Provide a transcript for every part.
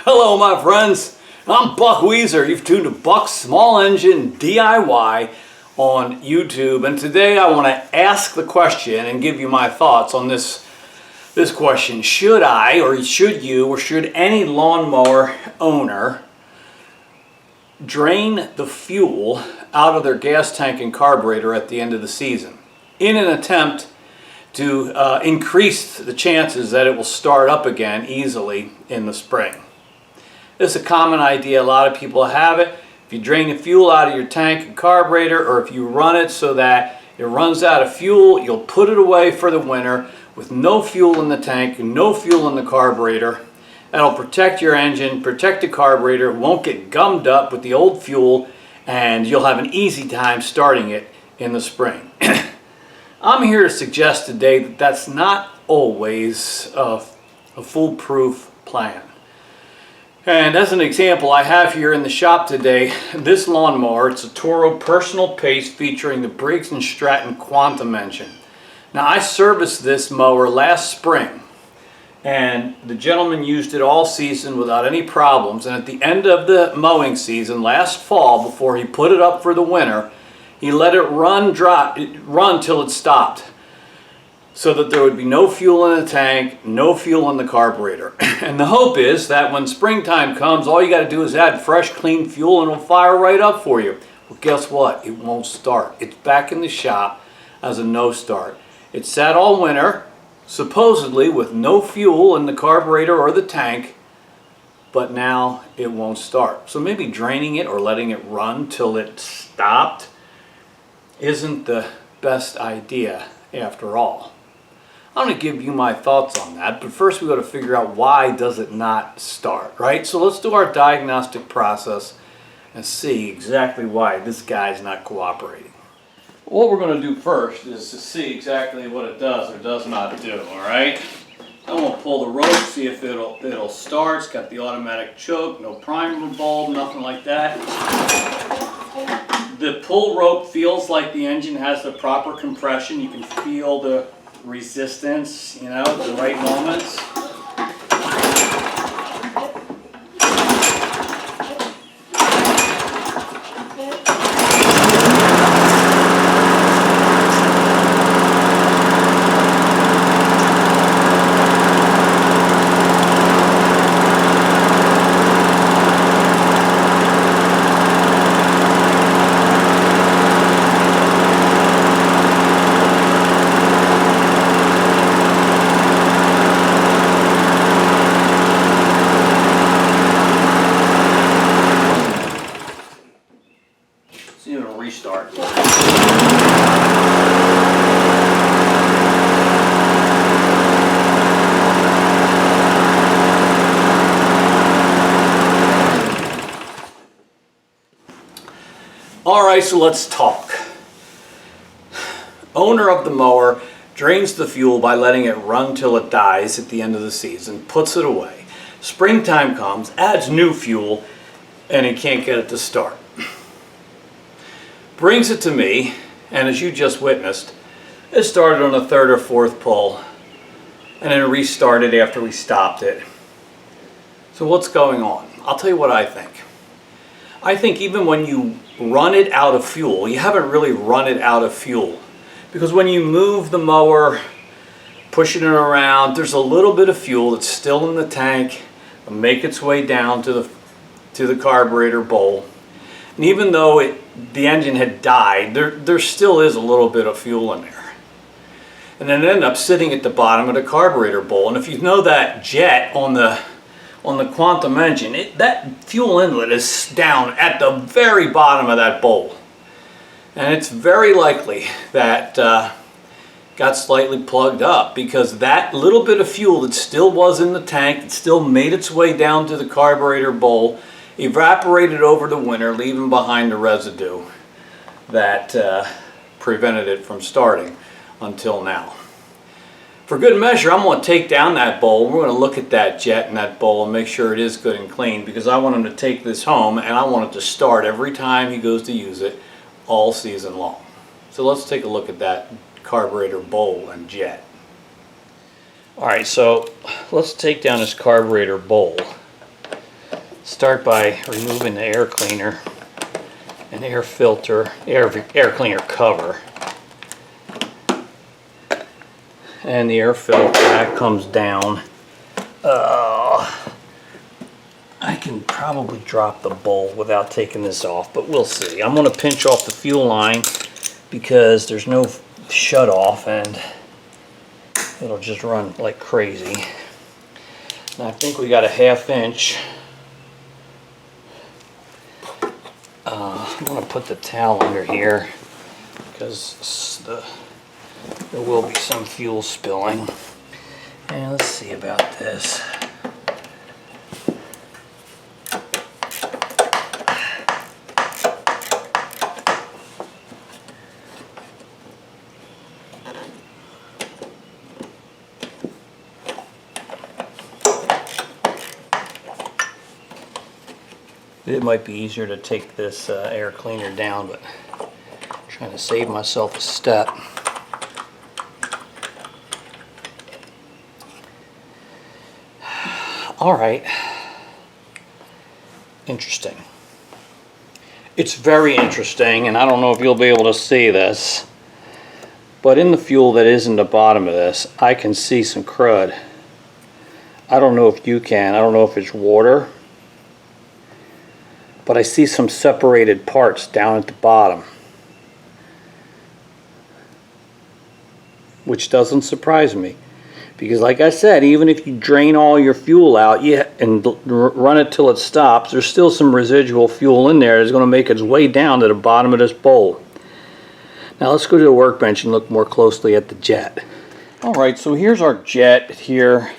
Hello my friends, I'm Buck Weezer. You've tuned to Buck's Small Engine DIY on YouTube, and today I want to ask the question and give you my thoughts on this question. Should I, or should you, or should any lawnmower owner drain the fuel out of their gas tank and carburetor at the end of the season in an attempt to increase the chances that it will start up again easily in the spring? This is a common idea. A lot of people have it. If you drain the fuel out of your tank and carburetor, or if you run it so that it runs out of fuel, you'll put it away for the winter with no fuel in the tank and no fuel in the carburetor. That'll protect your engine, protect the carburetor, it won't get gummed up with the old fuel, and you'll have an easy time starting it in the spring. I'm here to suggest today that that's not always a foolproof plan. And as an example, I have here in the shop today this lawnmower. It's a Toro Personal Pace featuring the Briggs & Stratton Quantum engine. Now, I serviced this mower last spring, and the gentleman used it all season without any problems. And at the end of the mowing season last fall, before he put it up for the winter, he let it run till it stopped, so that there would be no fuel in the tank, no fuel in the carburetor. And the hope is that when springtime comes, all you got to do is add fresh, clean fuel and it'll fire right up for you. Well, guess what? It won't start. It's back in the shop as a no start. It sat all winter, supposedly with no fuel in the carburetor or the tank, but now it won't start. So maybe draining it or letting it run till it stopped isn't the best idea after all. I'm going to give you my thoughts on that, but first we've got to figure out why does it not start, right? So let's do our diagnostic process and see exactly why this guy's not cooperating. What we're going to do first is to see exactly what it does or does not do, all right? I'm going to pull the rope, see if it'll start. It's got the automatic choke, no primer bulb, nothing like that. The pull rope feels like the engine has the proper compression. You can feel the resistance, you know, at the right moments. Restart. All right, so let's talk. Owner of the mower drains the fuel by letting it run till it dies at the end of the season, puts it away. Springtime comes, adds new fuel, and he can't get it to start. Brings it to me, and as you just witnessed, it started on the third or fourth pull and then restarted after we stopped it. So what's going on? I'll tell you what I think. I think even when you run it out of fuel, you haven't really run it out of fuel, because when you move the mower, pushing it around, there's a little bit of fuel that's still in the tank, it'll make its way down to the carburetor bowl. And even though the engine had died, there still is a little bit of fuel in there. And then it ended up sitting at the bottom of the carburetor bowl. And if you know that jet on the Quantum engine, that fuel inlet is down at the very bottom of that bowl. And it's very likely that got slightly plugged up, because that little bit of fuel that still was in the tank, it still made its way down to the carburetor bowl, evaporated over the winter, leaving behind the residue that prevented it from starting until now. For good measure, I'm going to take down that bowl. We're going to look at that jet in that bowl and make sure it is good and clean, because I want him to take this home and I want it to start every time he goes to use it all season long. So let's take a look at that carburetor bowl and jet. Alright, so let's take down this carburetor bowl. Start by removing the air cleaner and air filter, air cleaner cover. And the air filter, that comes down. I can probably drop the bowl without taking this off, but we'll see. I'm going to pinch off the fuel line because there's no shut off and it'll just run like crazy. And I think we got a 1/2 inch. I'm going to put the towel under here because there will be some fuel spilling. And let's see about this. It might be easier to take this air cleaner down, but I'm trying to save myself a step. All right. Interesting. It's very interesting, and I don't know if you'll be able to see this, but in the fuel that is in the bottom of this, I can see some crud. I don't know if you can. I don't know if it's water, but I see some separated parts down at the bottom, which doesn't surprise me. Because like I said, even if you drain all your fuel out and run it till it stops, there's still some residual fuel in there that's going to make its way down to the bottom of this bowl. Now let's go to the workbench and look more closely at the jet. Alright, so here's our jet here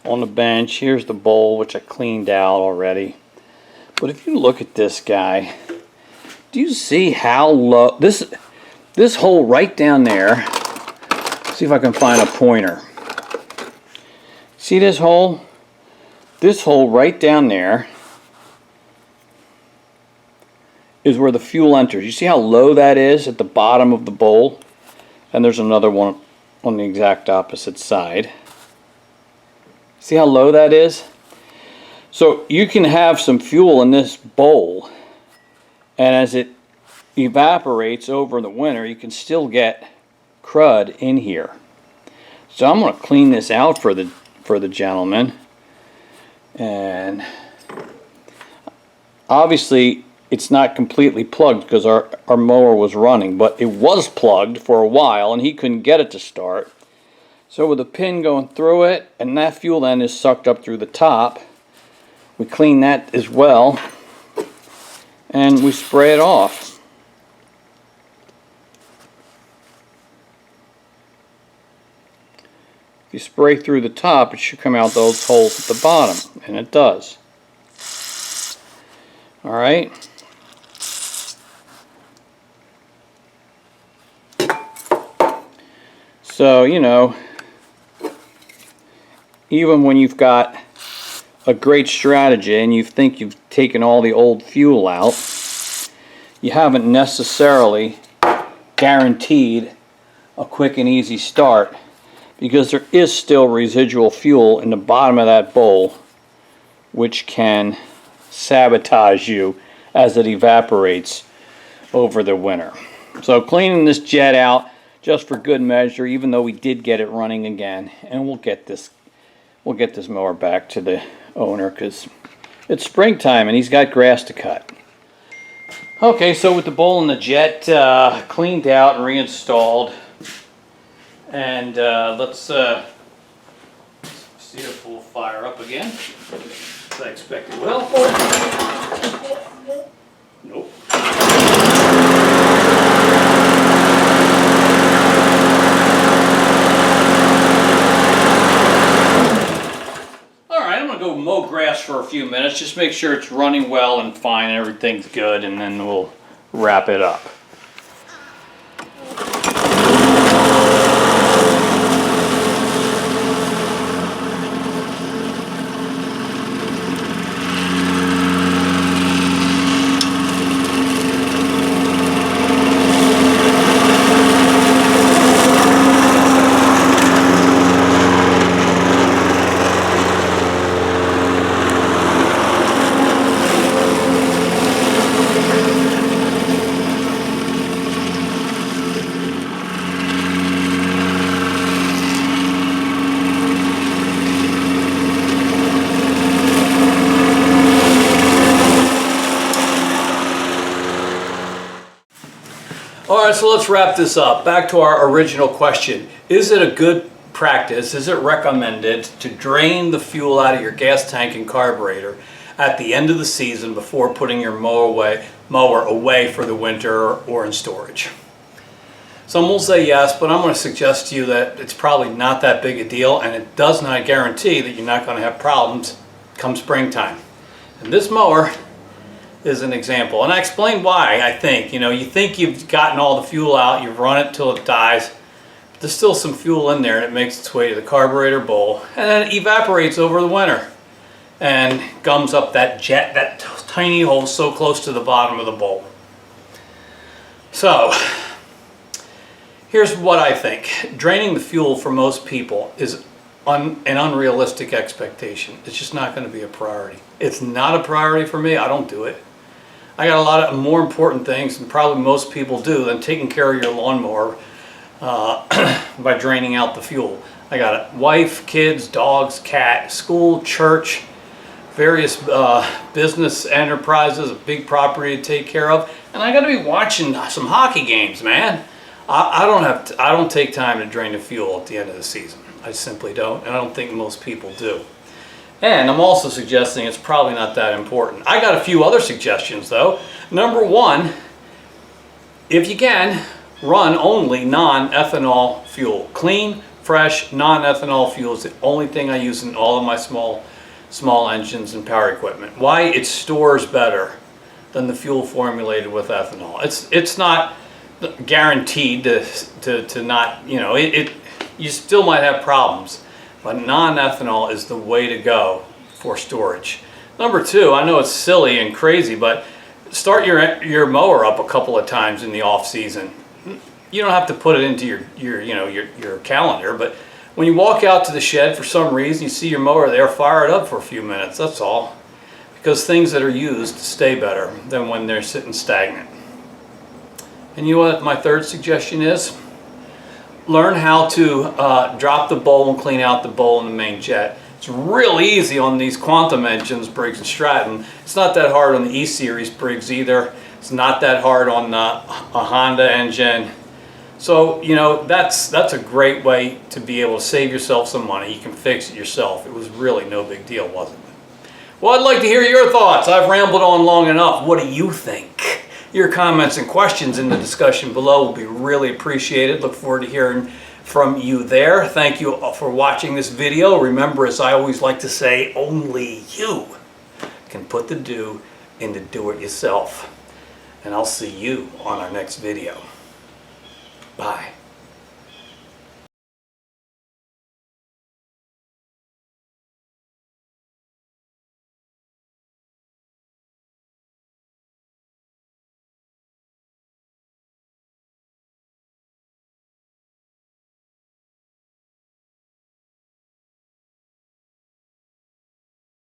on the bench. Here's the bowl, which I cleaned out already. But if you look at this guy, do you see how low this hole right down there? See if I can find a pointer. See this hole? This hole right down there is where the fuel enters. You see how low that is at the bottom of the bowl? And there's another one on the exact opposite side. See how low that is? So you can have some fuel in this bowl, and as it evaporates over the winter, you can still get crud in here. So I'm going to clean this out for the gentleman, and obviously it's not completely plugged because our mower was running, but it was plugged for a while and he couldn't get it to start. So with a pin going through it, and that fuel then is sucked up through the top, we clean that as well and we spray it off. If you spray through the top, it should come out those holes at the bottom, and it does. Alright. So, you know, even when you've got a great strategy and you think you've taken all the old fuel out, you haven't necessarily guaranteed a quick and easy start, because there is still residual fuel in the bottom of that bowl which can sabotage you as it evaporates over the winter. So cleaning this jet out just for good measure, even though we did get it running again, and we'll get this mower back to the owner because it's springtime and he's got grass to cut. Okay, so with the bowl and the jet cleaned out and reinstalled, and let's see if we'll fire up again, as I expect it will. Nope. Alright, I'm going to go mow grass for a few minutes, just make sure it's running well and fine and everything's good, and then we'll wrap it up. All right, so let's wrap this up. Back to our original question. Is it a good practice, is it recommended to drain the fuel out of your gas tank and carburetor at the end of the season before putting your mower away for the winter or in storage? Some will say yes, but I'm going to suggest to you that it's probably not that big a deal, and it does not guarantee that you're not going to have problems come springtime. And this mower is an example, and I explained why. I think, you think you've gotten all the fuel out, you've run it till it dies, but there's still some fuel in there, and it makes its way to the carburetor bowl, and then it evaporates over the winter and gums up that jet, that tiny hole so close to the bottom of the bowl. So here's what I think. Draining the fuel for most people is an unrealistic expectation. It's just not going to be a priority. It's not a priority for me. I don't do it. I got a lot of more important things, and probably most people do, than taking care of your lawnmower by draining out the fuel. I got a wife, kids, dogs, cat, school, church, various business enterprises, a big property to take care of, and I got to be watching some hockey games, man. I don't take time to drain the fuel at the end of the season. I simply don't, and I don't think most people do. And I'm also suggesting it's probably not that important. I got a few other suggestions though. Number one, if you can, run only non-ethanol fuel. Clean, fresh, non-ethanol fuel is the only thing I use in all of my small engines and power equipment. Why? It stores better than the fuel formulated with ethanol. It's not guaranteed to not, you still might have problems, but non-ethanol is the way to go for storage. Number two, I know it's silly and crazy, but start your mower up a couple of times in the off season. You don't have to put it into your calendar, but when you walk out to the shed for some reason, you see your mower there, fire it up for a few minutes, that's all. Because things that are used stay better than when they're sitting stagnant. And you know what my third suggestion is? Learn how to drop the bowl and clean out the bowl in the main jet. It's real easy on these Quantum engines, Briggs & Stratton. It's not that hard on the E-Series Briggs either. It's not that hard on a Honda engine. So, that's a great way to be able to save yourself some money. You can fix it yourself. It was really no big deal, wasn't it? Well, I'd like to hear your thoughts. I've rambled on long enough. What do you think? Your comments and questions in the discussion below will be really appreciated. Look forward to hearing from you there. Thank you for watching this video. Remember, as I always like to say, only you can put the do into do-it-yourself. And I'll see you on our next video.